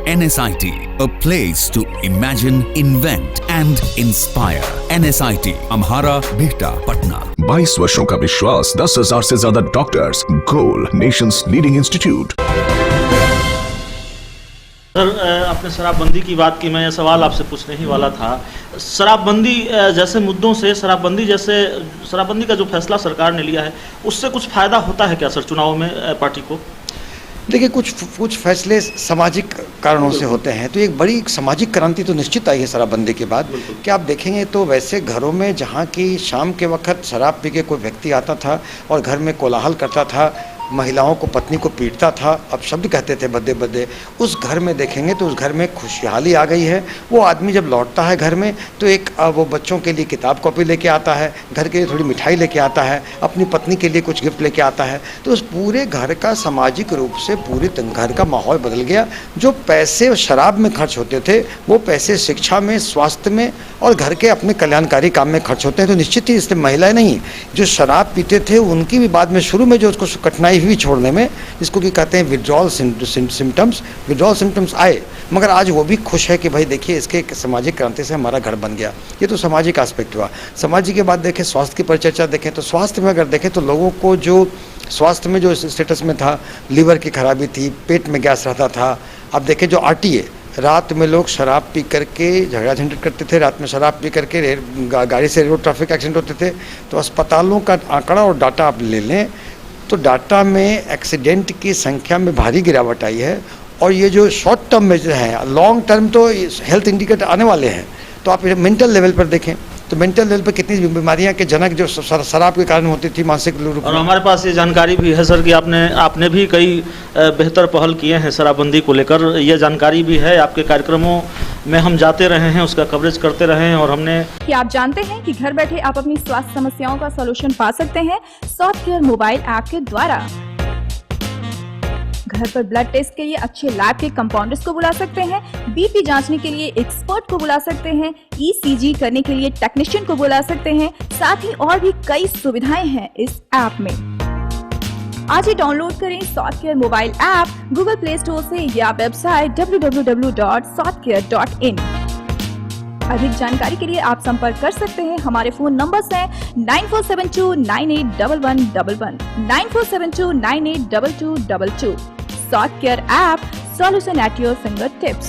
NSIT, a place to imagine, invent and inspire. NSIT, Amhara, Bihta, Patna. 22 वर्षों का विश्वास, 10,000 से ज्यादा डॉक्टर्स, गोल नेशंस लीडिंग इंस्टीट्यूट। सर, आपने शराबबंदी की बात की, मैं ये सवाल आपसे पूछने ही वाला था। शराबबंदी जैसे मुद्दों से, शराबबंदी का जो फैसला सरकार ने लिया है, उससे कुछ फायदा होता है क्या सर चुनाव में पार्टी को? देखिए, कुछ फैसले सामाजिक कारणों से होते हैं, तो एक बड़ी सामाजिक क्रांति तो निश्चित आई है शराबबंदी के बाद। कि आप देखेंगे तो वैसे घरों में जहाँ की शाम के वक्त शराब पी के कोई व्यक्ति आता था और घर में कोलाहल करता था, महिलाओं को, पत्नी को पीटता था, अब शब्द कहते थे बदे बदे, उस घर में देखेंगे तो उस घर में खुशहाली आ गई है। वो आदमी जब लौटता है घर में तो एक वो बच्चों के लिए किताब कॉपी लेके आता है, घर के लिए थोड़ी मिठाई लेके आता है, अपनी पत्नी के लिए कुछ गिफ्ट लेके आता है। तो उस पूरे घर का सामाजिक रूप से पूरे घर का माहौल बदल गया। जो पैसे शराब में खर्च होते थे वो पैसे शिक्षा में, स्वास्थ्य में और घर के अपने कल्याणकारी काम में खर्च होते हैं। तो निश्चित ही इसलिए महिलाएं नहीं, जो शराब पीते थे उनकी भी बाद में शुरू में जो उसको कठिनाई हुई छोड़ने में, जिसको कि कहते हैं विड्रॉल सिम्टम्स आए, मगर आज वो भी खुश है कि भाई देखिए इसके सामाजिक क्रांति से हमारा घर बन गया। ये तो सामाजिक एस्पेक्ट हुआ। सामाजिक के बाद देखें, स्वास्थ्य की परिचर्चा देखें तो स्वास्थ्य में अगर देखें तो लोगों को जो स्वास्थ्य में जो स्टेटस में था, लीवर की खराबी थी, पेट में गैस रहता था। अब देखें जो RTA, रात में लोग शराब पी करके झगड़ा झंझट करते थे, रात में शराब पी करके गाड़ी से रोड ट्रैफिक एक्सीडेंट होते थे। तो अस्पतालों का आंकड़ा और डाटा आप ले लें तो डाटा में एक्सीडेंट की संख्या में भारी गिरावट आई है। और ये जो शॉर्ट टर्म मेजर हैं, लॉन्ग टर्म तो हेल्थ इंडिकेटर आने वाले हैं। तो आप मेंटल लेवल पर देखें तो मेंटल लेवल पर कितनी बीमारियां के जनक जो शराब के कारण होती थी, मानसिक रूप में। और हमारे पास ये जानकारी भी है सर कि आपने भी कई बेहतर पहल किए हैं शराबबंदी को लेकर। ये जानकारी भी है, आपके कार्यक्रमों में हम जाते रहे हैं, उसका कवरेज करते रहे हैं। और हमने कि आप जानते हैं कि घर बैठे आप अपनी स्वास्थ्य समस्याओं का सॉल्यूशन पा सकते हैं सॉफ्टकेयर मोबाइल ऐप के द्वारा। घर पर ब्लड टेस्ट के लिए अच्छे लैब के कंपाउंडर्स को बुला सकते हैं, BP जांचने के लिए एक्सपर्ट को बुला सकते हैं, ECG करने के लिए टेक्नीशियन को बुला सकते हैं। साथ ही और भी कई सुविधाएं हैं इस ऐप में। आज ही डाउनलोड करें Softcare mobile app Google Play Store से या वेबसाइट www.softcare.in। अधिक जानकारी के लिए आप संपर्क कर सकते हैं। हमारे फोन नंबर्स हैं 9472981111, 9472982222। Softcare app, solution at your finger tips.